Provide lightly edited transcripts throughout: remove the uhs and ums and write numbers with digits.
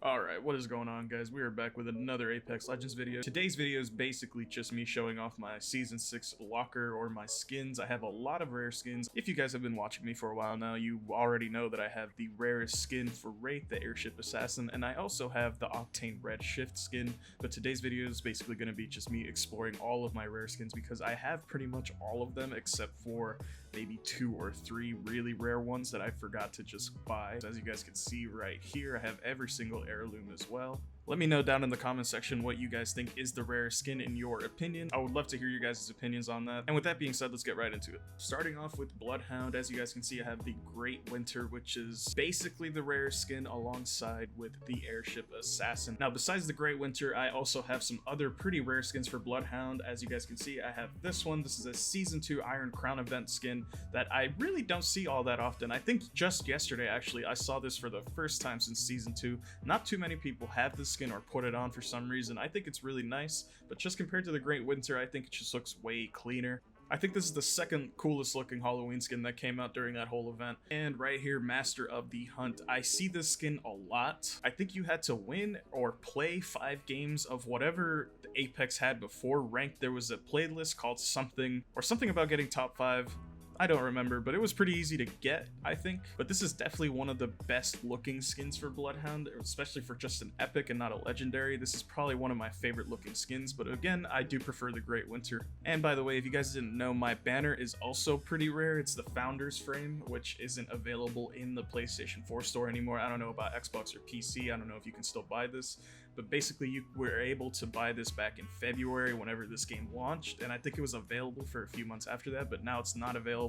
Alright, what is going on, guys? We are back with another Apex Legends video. Today's video is basically just me showing off my Season 6 locker or my skins. I have a lot of rare skins. If you guys have been watching me for a while now, you already know that I have the rarest skin for Wraith, the airship assassin, and I also have the Octane red shift skin. But today's video is basically going to be just me exploring all of my rare skins because I have pretty much all of them except for maybe 2 or 3 really rare ones that I forgot to just buy. As you guys can see right here, I have every single heirloom as well. Let me know down in the comment section what you guys think is the rarest skin in your opinion. I would love to hear your guys' opinions on that. And with that being said, let's get right into it. Starting off with Bloodhound, as you guys can see, I have the Great Winter, which is basically the rarest skin alongside with the airship assassin. Now, besides the Great Winter, I also have some other pretty rare skins for Bloodhound. As you guys can see, I have this one. This is a Season 2 Iron Crown event skin that I really don't see all that often. I think just yesterday, actually, I saw this for the first time since Season 2. Not too many people have this skin or put it on for some reason. I think it's really nice, but just compared to the Great Winter, I think it just looks way cleaner. I think this is the second coolest looking Halloween skin that came out during that whole event. And right here, Master of the Hunt. I see this skin a lot. I think you had to win or play 5 games of whatever Apex had before ranked. There was a playlist called something about getting top 5. I don't remember, but it was pretty easy to get, I think. But this is definitely one of the best looking skins for Bloodhound, especially for just an epic and not a legendary. This is probably one of my favorite looking skins, but again, I do prefer the Great Winter. And by the way, if you guys didn't know, my banner is also pretty rare. It's the Founder's frame, which isn't available in the PlayStation 4 store anymore. I don't know about Xbox or PC. I don't know if you can still buy this, but basically you were able to buy this back in February whenever this game launched, and I think it was available for a few months after that, but now it's not available.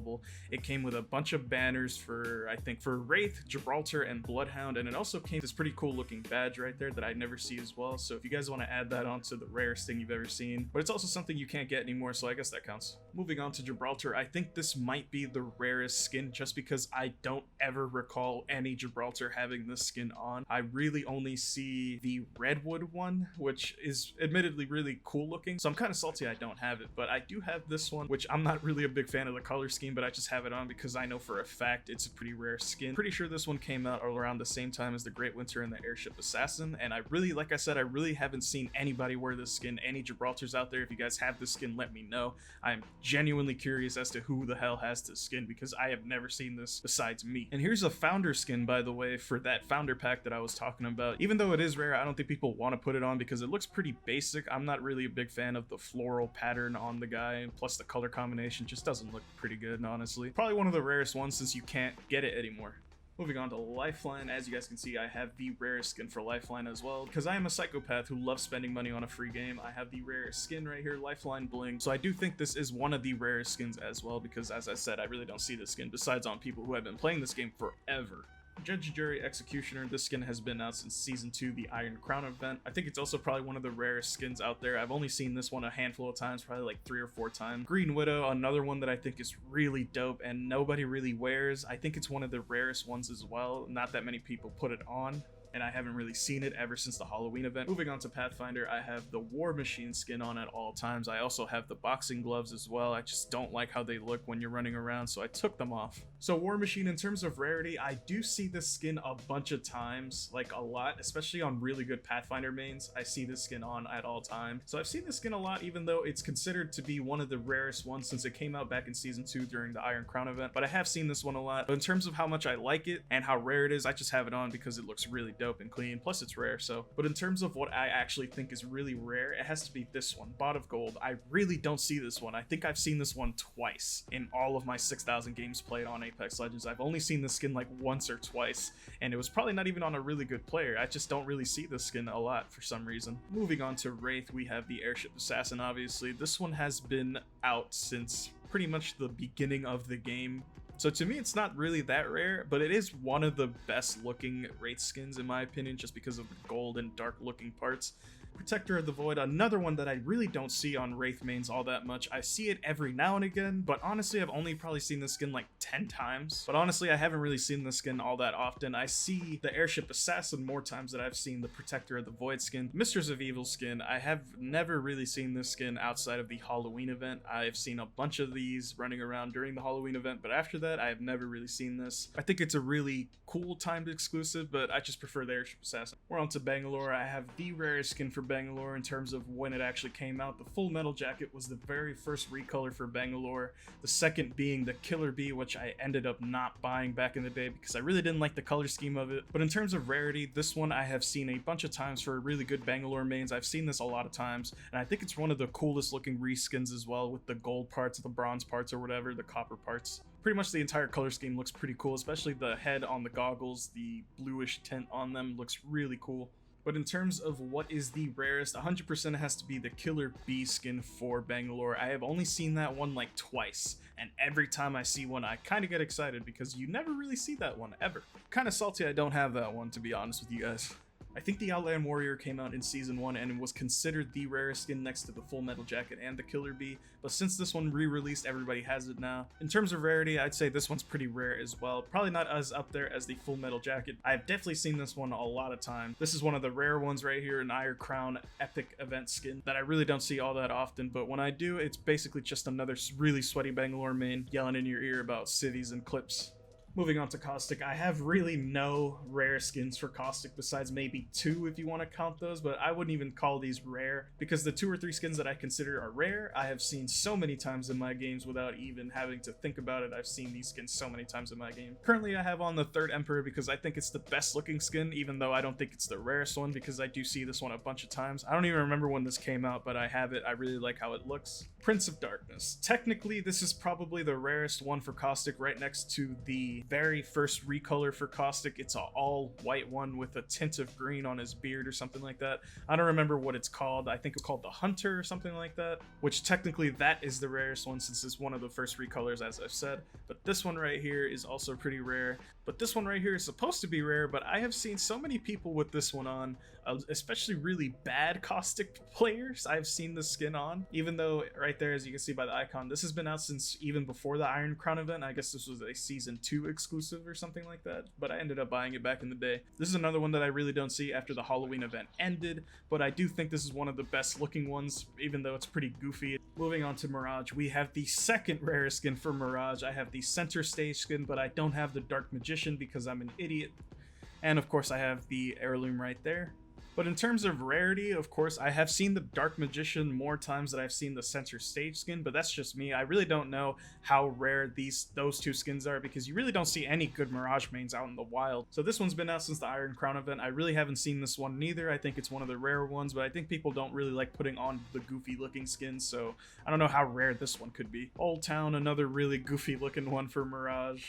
It came with a bunch of banners for, I think, for Wraith, Gibraltar, and Bloodhound, and it also came with this pretty cool looking badge right there that I never see as well. So if you guys want to add that onto the rarest thing you've ever seen, but it's also something you can't get anymore, so I guess that counts. Moving on to Gibraltar, I think this might be the rarest skin just because I don't ever recall any Gibraltar having this skin on. I really only see the Redwood one, which is admittedly really cool looking, so I'm kind of salty I don't have it, but I do have this one, which I'm not really a big fan of the color scheme, but I just have it on because I know for a fact it's a pretty rare skin. Pretty sure this one came out around the same time as the Great Winter and the airship assassin, and I really, like I said, I really haven't seen anybody wear this skin. Any Gibraltars out there, if you guys have this skin, let me know. I'm genuinely curious as to who the hell has this skin because I have never seen this besides me. And here's a Founder skin, by the way, for that Founder pack that I was talking about. Even though it is rare, I don't think people want to put it on because it looks pretty basic. I'm not really a big fan of the floral pattern on the guy, plus the color combination just doesn't look pretty good, honestly. Probably one of the rarest ones since you can't get it anymore. Moving on to Lifeline, as you guys can see, I have the rarest skin for Lifeline as well. Because I am a psychopath who loves spending money on a free game, I have the rarest skin right here, Lifeline Bling. So I do think this is one of the rarest skins as well, because as I said, I really don't see this skin besides on people who have been playing this game forever. Judge, Jury, Executioner, this skin has been out since Season 2, the Iron Crown event. I think it's also probably one of the rarest skins out there. I've only seen this one a handful of times, probably like 3 or 4 times. Green Widow, another one that I think is really dope and nobody really wears. I think it's one of the rarest ones as well. Not that many people put it on, and I haven't really seen it ever since the Halloween event. Moving on to Pathfinder, I have the War Machine skin on at all times. I also have the boxing gloves as well. I just don't like how they look when you're running around, so I took them off. So War Machine, in terms of rarity, I do see this skin a bunch of times, like a lot, especially on really good Pathfinder mains. I see this skin on at all times. So I've seen this skin a lot, even though it's considered to be one of the rarest ones since it came out back in Season 2 during the Iron Crown event, but I have seen this one a lot. But in terms of how much I like it and how rare it is, I just have it on because it looks really dope and clean, plus it's rare. So, but in terms of what I actually think is really rare, it has to be this one, Bot of Gold. I really don't see this one. I think I've seen this one twice in all of my 6,000 games played on Apex Legends. I've only seen this skin like once or twice, and it was probably not even on a really good player. I just don't really see this skin a lot for some reason. Moving on to Wraith, we have the airship assassin, obviously. This one has been out since pretty much the beginning of the game. So to me, it's not really that rare, but it is one of the best looking Wraith skins in my opinion, just because of the gold and dark looking parts. Protector of the Void, another one that I really don't see on Wraith mains all that much. I see it every now and again, but honestly, I've only probably seen this skin like 10 times. But honestly, I haven't really seen this skin all that often. I see the Airship Assassin more times than I've seen the Protector of the Void skin. Mistress of Evil skin, I have never really seen this skin outside of the Halloween event. I've seen a bunch of these running around during the Halloween event, but after that, that. I have never really seen this. I think it's a really cool timed exclusive, but I just prefer the Airship Assassin. We're on to Bangalore. I have the rarest skin for Bangalore in terms of when it actually came out. The Full Metal Jacket was the very first recolor for Bangalore. The second being the Killer Bee, which I ended up not buying back in the day because I really didn't like the color scheme of it. But in terms of rarity, this one I have seen a bunch of times for really good Bangalore mains. I've seen this a lot of times, and I think it's one of the coolest looking reskins as well, with the gold parts, the bronze parts or whatever, the copper parts. Pretty much the entire color scheme looks pretty cool, especially the head on the goggles, the bluish tint on them looks really cool. But in terms of what is the rarest, 100% has to be the Killer Bee skin for Bangalore. I have only seen that one like twice, and every time I see one I kind of get excited because you never really see that one ever. Kind of salty I don't have that one, to be honest with you guys. I think the Outland Warrior came out in Season 1 and was considered the rarest skin next to the Full Metal Jacket and the Killer Bee, but since this one re-released, everybody has it now. In terms of rarity, I'd say this one's pretty rare as well. Probably not as up there as the Full Metal Jacket. I've definitely seen this one a lot of times. This is one of the rare ones right here, an Iron Crown Epic Event skin that I really don't see all that often, but when I do, it's basically just another really sweaty Bangalore main yelling in your ear about civvies and clips. Moving on to Caustic, I have really no rare skins for Caustic besides maybe 2 if you want to count those, but I wouldn't even call these rare because the 2 or 3 skins that I consider are rare, I have seen so many times in my games without even having to think about it. I've seen these skins so many times in my game. Currently I have on the 3rd Emperor because I think it's the best looking skin, even though I don't think it's the rarest one because I do see this one a bunch of times. I don't even remember when this came out, but I have it. I really like how it looks. Prince of Darkness. Technically, this is probably the rarest one for Caustic, right next to the very first recolor for Caustic. It's an all white one with a tint of green on his beard or something like that. I don't remember what it's called. I think it's called the Hunter or something like that, which technically that is the rarest one since it's one of the first recolors, as I've said. But this one right here is also pretty rare. But this one right here is supposed to be rare, but I have seen so many people with this one on, especially really bad Caustic players I've seen the skin on, even though right there, as you can see by the icon, this has been out since even before the Iron Crown event. I guess this was a Season 2 exclusive or something like that, but I ended up buying it back in the day. This is another one that I really don't see after the Halloween event ended, but I do think this is one of the best looking ones, even though it's pretty goofy. Moving on to Mirage, we have the 2nd rarest skin for Mirage. I have the center stage skin, but I don't have the Dark Magician because I'm an idiot. And of course I have the heirloom right there. But in terms of rarity, of course, I have seen the Dark Magician more times than I've seen the center stage skin, but that's just me. I really don't know how rare those 2 skins are because you really don't see any good Mirage mains out in the wild. So this one's been out since the Iron Crown event. I really haven't seen this one neither. I think it's one of the rare ones, but I think people don't really like putting on the goofy looking skins, so I don't know how rare this one could be. Old Town, another really goofy looking one for Mirage.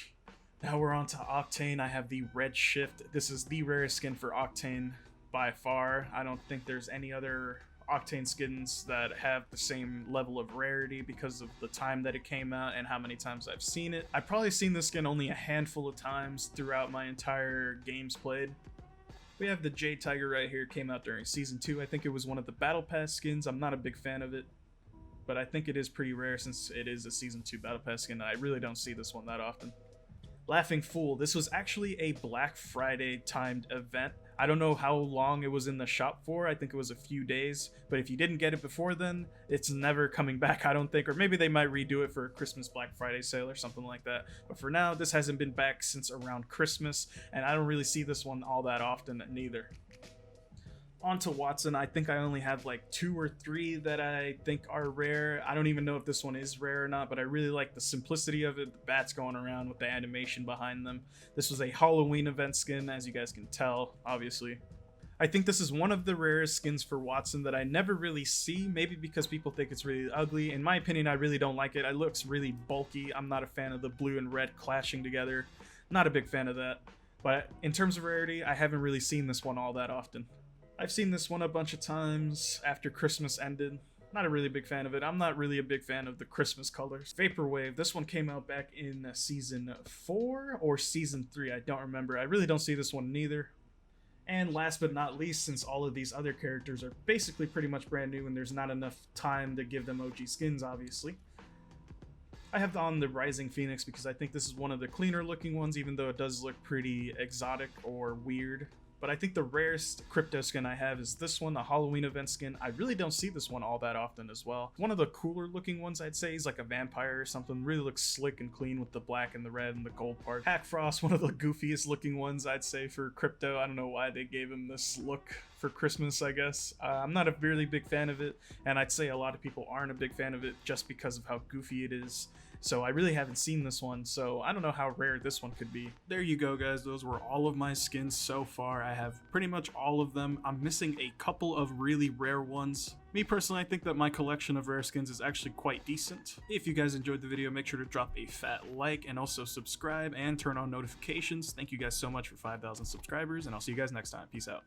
Now we're on to Octane. I have the Red Shift. This is the rarest skin for Octane by far. I don't think there's any other Octane skins that have the same level of rarity because of the time that it came out and how many times I've seen it. I've probably seen this skin only a handful of times throughout my entire games played. We have the Jade Tiger right here, came out during Season 2. I think it was one of the Battle Pass skins. I'm not a big fan of it, but I think it is pretty rare since it is a Season 2 Battle Pass skin. I really don't see this one that often. Laughing Fool. This was actually a Black Friday timed event. I don't know how long it was in the shop for. I think it was a few days, but if you didn't get it before then, it's never coming back, I don't think, or maybe they might redo it for a Christmas Black Friday sale or something like that. But for now, this hasn't been back since around Christmas, and I don't really see this one all that often neither. On to Watson. I think I only have like 2 or 3 that I think are rare. I don't even know if this one is rare or not, but I really like the simplicity of it. The bats going around with the animation behind them. This was a Halloween event skin, as you guys can tell, obviously. I think this is one of the rarest skins for Watson that I never really see, maybe because people think it's really ugly. In my opinion, I really don't like it. It looks really bulky. I'm not a fan of the blue and red clashing together. Not a big fan of that. But in terms of rarity, I haven't really seen this one all that often. I've seen this one a bunch of times after Christmas ended. Not a really big fan of it. I'm not really a big fan of the Christmas colors. Vaporwave, this one came out back in Season 4 or Season 3, I don't remember. I really don't see this one neither. And last but not least, since all of these other characters are basically pretty much brand new and there's not enough time to give them OG skins, obviously, I have on the Rising Phoenix because I think this is one of the cleaner looking ones, even though it does look pretty exotic or weird. But I think the rarest crypto skin I have is this one, the Halloween event skin. I really don't see this one all that often as well. One of the cooler looking ones I'd say is like a vampire or something. Really looks slick and clean with the black and the red and the gold part. Hackfrost, one of the goofiest looking ones I'd say for crypto. I don't know why they gave him this look for Christmas, I guess. I'm not a really big fan of it, and I'd say a lot of people aren't a big fan of it just because of how goofy it is. So I really haven't seen this one, so I don't know how rare this one could be. There you go, guys. Those were all of my skins so far. I have pretty much all of them. I'm missing a couple of really rare ones. Me personally, I think that my collection of rare skins is actually quite decent. If you guys enjoyed the video, make sure to drop a fat like and also subscribe and turn on notifications. Thank you guys so much for 5,000 subscribers, and I'll see you guys next time. Peace out.